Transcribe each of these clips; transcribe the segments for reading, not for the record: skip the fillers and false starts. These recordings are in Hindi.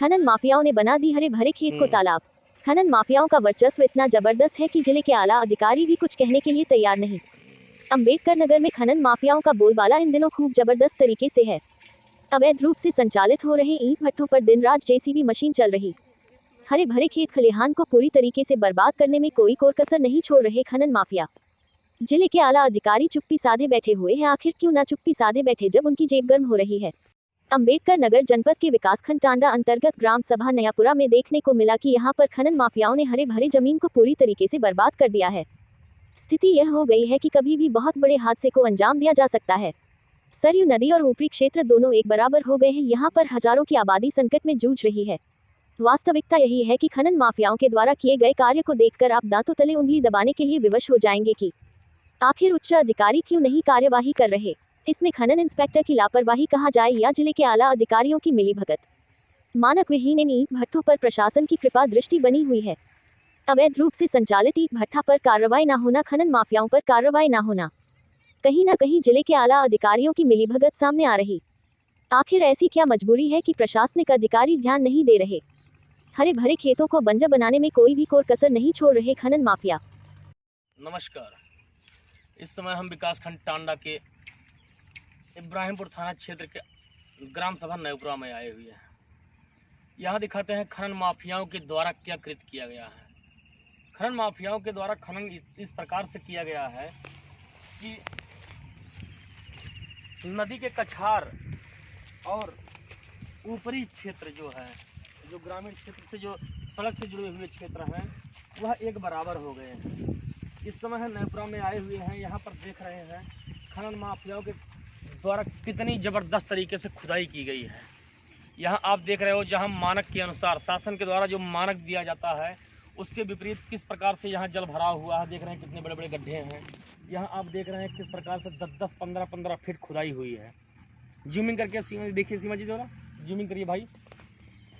खनन माफियाओं ने बना दी हरे भरे खेत को तालाब। खनन माफियाओं का वर्चस्व इतना जबरदस्त है कि जिले के आला अधिकारी भी कुछ कहने के लिए तैयार नहीं। अंबेडकर नगर में खनन माफियाओं का बोलबाला इन दिनों खूब जबरदस्त तरीके से है। अवैध रूप से संचालित हो रहे ईंट भट्ठों पर दिन रात जेसीबी मशीन चल रही। हरे भरे खेत खलिहान को पूरी तरीके से बर्बाद करने में कोई कोर कसर नहीं छोड़ रहे खनन माफिया। जिले के आला अधिकारी चुप्पी साधे बैठे हुए हैं। आखिर क्यों ना चुप्पी साधे बैठे जब उनकी जेब गर्म हो रही है। अंबेडकर नगर जनपद के विकासखंड टांडा अंतर्गत ग्राम सभा नयापुरा में देखने को मिला कि यहां पर खनन माफियाओं ने हरे भरे जमीन को पूरी तरीके से बर्बाद कर दिया है। स्थिति यह हो गई है कि कभी भी बहुत बड़े हादसे को अंजाम दिया जा सकता है। सरयू नदी और ऊपरी क्षेत्र दोनों एक बराबर हो गए हैं। यहाँ पर हजारों की आबादी संकट में जूझ रही है। वास्तविकता यही है कि खनन माफियाओं के द्वारा किए गए कार्य को देखकर आप दांतों तले उंगली दबाने के लिए विवश हो जाएंगे कि आखिर उच्च अधिकारी क्यों नहीं कार्यवाही कर रहे। इसमें खनन इंस्पेक्टर की लापरवाही कहा जाए या जिले के आला अधिकारियों की मिलीभगत। मानक विहीन इन ईंट भट्ठों पर प्रशासन की कृपा दृष्टि बनी हुई है। अवैध रूप से संचालित ईंट भट्ठा पर कार्रवाई न होना, खनन माफियाओं पर कार्रवाई न होना, कहीं न कहीं जिले के आला अधिकारियों की मिलीभगत सामने आ रही। आखिर ऐसी क्या मजबूरी है कि प्रशासनिक अधिकारी ध्यान नहीं दे रहे। हरे भरे खेतों को बंजर बनाने में कोई भी कोर कसर नहीं छोड़ रहे खनन माफिया। नमस्कार, इस समय हम विकासखंड टांडा के इब्राहिमपुर थाना क्षेत्र के ग्राम सभा नयापुरा में आए हुए हैं। यहाँ दिखाते हैं खनन माफियाओं के द्वारा क्या कृत्य किया गया है। खनन माफियाओं के द्वारा खनन इस प्रकार से किया गया है कि नदी के कछार और ऊपरी क्षेत्र जो है, जो ग्रामीण क्षेत्र से जो सड़क से जुड़े हुए क्षेत्र हैं, वह एक बराबर हो गए हैं। इस समय हम नयापुरा में आए हुए हैं। यहाँ पर देख रहे हैं खनन माफियाओं के द्वारा कितनी ज़बरदस्त तरीके से खुदाई की गई है। यहाँ आप देख रहे हो, जहाँ मानक के अनुसार शासन के द्वारा जो मानक दिया जाता है उसके विपरीत किस प्रकार से यहाँ जल भरा हुआ है। देख रहे हैं कितने बड़े बड़े गड्ढे हैं। यहाँ आप देख रहे हैं किस प्रकार से 10-10, 15-15 फीट खुदाई हुई है। जूमिंग करके सीमा देखिए, सीमा जी जरा जूमिंग करिए भाई,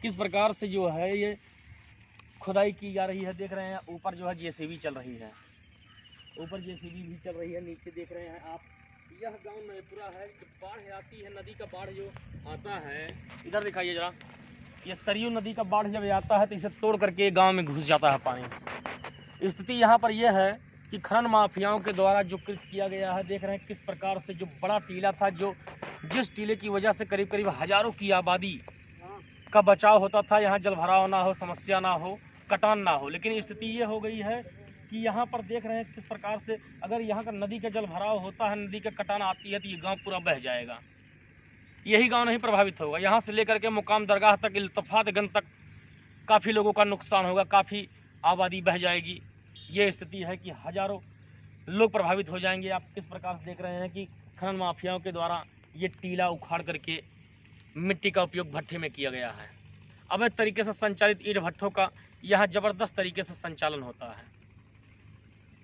किस प्रकार से जो है ये खुदाई की जा रही है। देख रहे हैं ऊपर जो है जेसीबी चल रही है, ऊपर जेसीबी भी चल रही है। नीचे देख रहे हैं आप, यह गांव नयापुरा है। जब बाढ़ आती है, नदी का बाढ़ जो आता है, इधर दिखाइए जरा, ये सरयू नदी का बाढ़ जब आता है तो इसे तोड़ करके गांव में घुस जाता है पानी। स्थिति यहाँ पर यह है कि खनन माफियाओं के द्वारा जो कृत्य किया गया है। देख रहे हैं किस प्रकार से जो बड़ा टीला था, जो जिस टीले की वजह से करीब करीब हजारों की आबादी का बचाव होता था। यहाँ जल भराव ना हो, समस्या ना हो, कटान ना हो, लेकिन स्थिति ये हो गई है कि यहाँ पर देख रहे हैं किस प्रकार से अगर यहाँ का नदी का जल भराव होता है, नदी का कटान आती है, तो ये गांव पूरा बह जाएगा। यही गांव नहीं प्रभावित होगा, यहाँ से लेकर के मुकाम दरगाह तक, इल्तफातगंज तक काफ़ी लोगों का नुकसान होगा, काफ़ी आबादी बह जाएगी। ये स्थिति है कि हजारों लोग प्रभावित हो जाएंगे। आप किस प्रकार से देख रहे हैं कि खनन माफियाओं के द्वारा ये टीला उखाड़ करके मिट्टी का उपयोग भट्ठे में किया गया है। अवैध तरीके से संचालित ईंट भट्ठों का यहाँ ज़बरदस्त तरीके से संचालन होता है।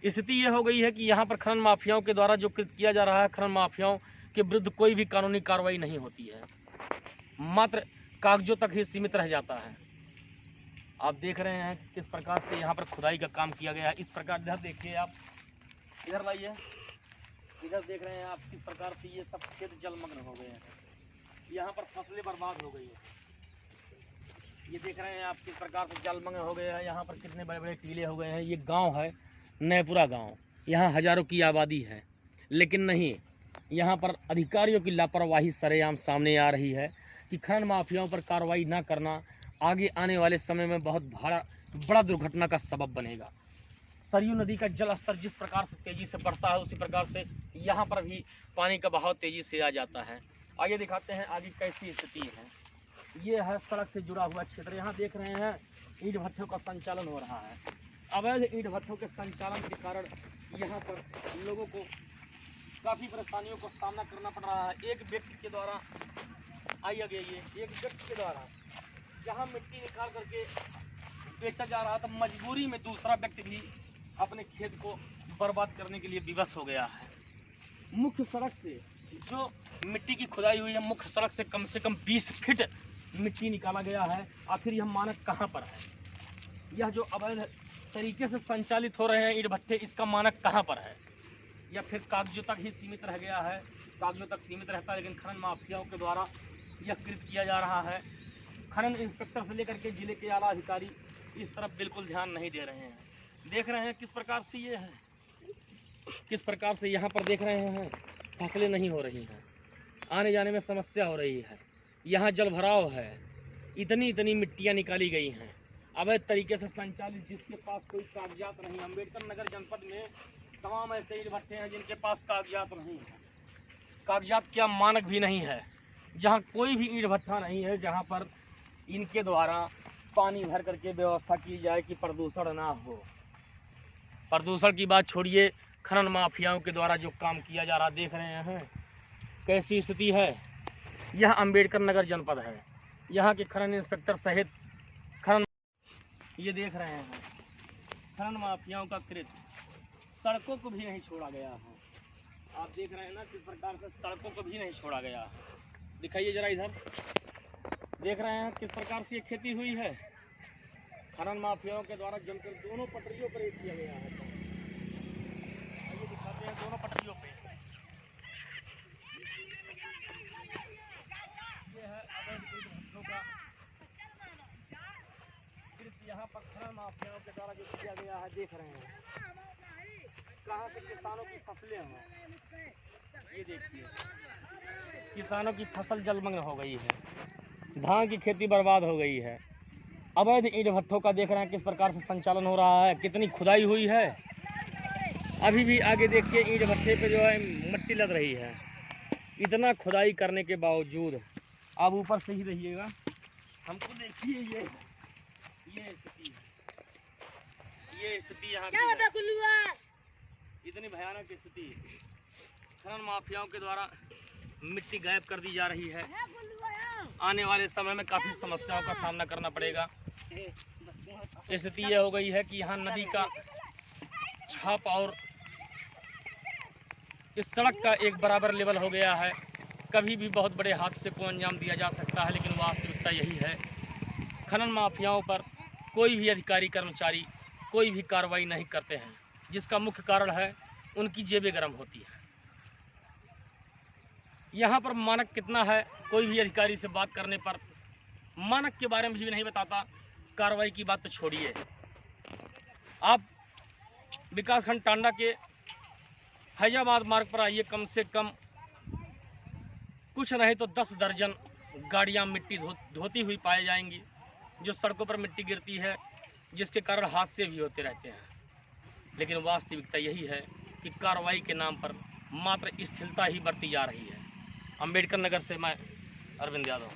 स्थिति ये हो गई है कि यहाँ पर खनन माफियाओं के द्वारा जो कृत्य किया जा रहा है, खनन माफियाओं के विरुद्ध कोई भी कानूनी कार्रवाई नहीं होती है, मात्र कागजों तक ही सीमित रह जाता है। आप देख रहे हैं किस प्रकार से यहाँ पर खुदाई का काम किया गया है। इस प्रकार इधर देखिए, आप इधर लाइए, इधर देख रहे हैं आप किस प्रकार से ये सब खेत जलमग्न हो गए हैं। यहाँ पर फसलें बर्बाद हो गई है। ये देख रहे हैं आप किस प्रकार से जलमग्न हो गए हैं। यहाँ पर कितने बड़े बड़े टीले हो गए हैं। ये गाँव है नयापुरा गांव, यहाँ हजारों की आबादी है, लेकिन नहीं, यहाँ पर अधिकारियों की लापरवाही सरेआम सामने आ रही है कि खनन माफियाओं पर कार्रवाई न करना आगे आने वाले समय में बहुत बड़ा दुर्घटना का सबब बनेगा। सरयू नदी का जल स्तर जिस प्रकार से तेज़ी से बढ़ता है, उसी प्रकार से यहाँ पर भी पानी का बहाव तेज़ी से आ जाता है। आगे दिखाते हैं आगे कैसी स्थिति है। ये है सड़क से जुड़ा हुआ क्षेत्र। यहाँ देख रहे हैं ईंट भट्ठों का संचालन हो रहा है। अवैध ईंट भट्ठों के संचालन के कारण यहाँ पर लोगों को काफ़ी परेशानियों को सामना करना पड़ रहा है। एक व्यक्ति के द्वारा एक व्यक्ति के द्वारा जहाँ मिट्टी निकाल करके बेचा जा रहा था, मजबूरी में दूसरा व्यक्ति भी अपने खेत को बर्बाद करने के लिए विवश हो गया है। मुख्य सड़क से जो मिट्टी की खुदाई हुई है, मुख्य सड़क से कम 20 फीट मिट्टी निकाला गया है। आखिर यह मानक कहाँ पर है? यह जो अवैध तरीके से संचालित हो रहे हैं ईंट भट्ठे, इसका मानक कहाँ पर है? या फिर कागजों तक ही सीमित रह गया है? कागजों तक सीमित रहता है, लेकिन खनन माफियाओं के द्वारा यह कृत्य किया जा रहा है। खनन इंस्पेक्टर से लेकर के जिले के आला अधिकारी इस तरफ बिल्कुल ध्यान नहीं दे रहे हैं। देख रहे हैं किस प्रकार से ये है, किस प्रकार से यहाँ पर देख रहे हैं फसलें नहीं हो रही हैं, आने जाने में समस्या हो रही है। यहाँ जल भराव है, इतनी इतनी मिट्टियाँ निकाली गई हैं अवैध तरीके से संचालित, जिसके पास कोई कागजात नहीं। अम्बेडकर नगर जनपद में तमाम ऐसे ईंट भट्टे हैं जिनके पास कागजात नहीं है, कागजात क्या मानक भी नहीं है। जहाँ कोई भी ईंट भट्टा नहीं है जहाँ पर इनके द्वारा पानी भर करके व्यवस्था की जाए कि प्रदूषण ना हो। प्रदूषण की बात छोड़िए, खनन माफियाओं के द्वारा जो काम किया जा रहा, देख रहे हैं कैसी स्थिति है। यह अम्बेडकर नगर जनपद है, यहाँ के खनन इंस्पेक्टर सहित खनन, ये देख रहे हैं खनन माफियाओं का कृत्य, सड़कों को भी नहीं छोड़ा गया है। आप देख रहे हैं ना किस प्रकार से सड़कों को भी नहीं छोड़ा गया है। दिखाइए जरा इधर, देख रहे हैं किस प्रकार से ये खेती हुई है। खनन माफियाओं के द्वारा जमकर दोनों पटरियों पर किया गया है। आइए दिखाते हैं दोनों पटरियों पे। ये है अवैध ईंट भट्टों का कृत्य, यहाँ पर खनन माफियाओं के द्वारा जो किया गया है। देख रहे हैं कहाँ से किसानों की फसलें हैं, ये देखिए किसानों की फसल जलमग्न हो गई है, धान की खेती बर्बाद हो गई है। अवैध ईंट भट्टों का देख रहे हैं किस प्रकार से संचालन हो रहा है, कितनी खुदाई हुई है। अभी भी आगे देखिए ईंट भट्टे पे जो है मिट्टी लग रही है। इतना खुदाई करने के बावजूद, आप ऊपर से ही रहिएगा, हमको देखिए ये स्थिति है, ये स्थिति यहाँ की है। इतनी भयानक स्थिति, खनन माफियाओं के द्वारा मिट्टी गायब कर दी जा रही है। आने वाले समय में काफ़ी समस्याओं का सामना करना पड़ेगा। स्थिति यह हो गई है कि यहाँ नदी का छाप और इस सड़क का एक बराबर लेवल हो गया है। कभी भी बहुत बड़े हादसे को अंजाम दिया जा सकता है, लेकिन वास्तविकता यही है खनन माफियाओं पर कोई भी अधिकारी कर्मचारी कोई भी कार्रवाई नहीं करते हैं, जिसका मुख्य कारण है उनकी जेबें गर्म होती है। यहाँ पर मानक कितना है, कोई भी अधिकारी से बात करने पर मानक के बारे में भी नहीं बताता, कार्रवाई की बात तो छोड़िए। आप विकासखंड टांडा के फैजाबाद मार्ग पर आइए, कम से कम कुछ नहीं तो 10 दर्जन गाड़ियाँ मिट्टी धोती हुई पाई जाएंगी, जो सड़कों पर मिट्टी गिरती है, जिसके कारण हादसे भी होते रहते हैं। लेकिन वास्तविकता यही है कि कार्रवाई के नाम पर मात्र स्थिरता ही बरती जा रही है। अम्बेडकर नगर से मैं अरविंद यादव।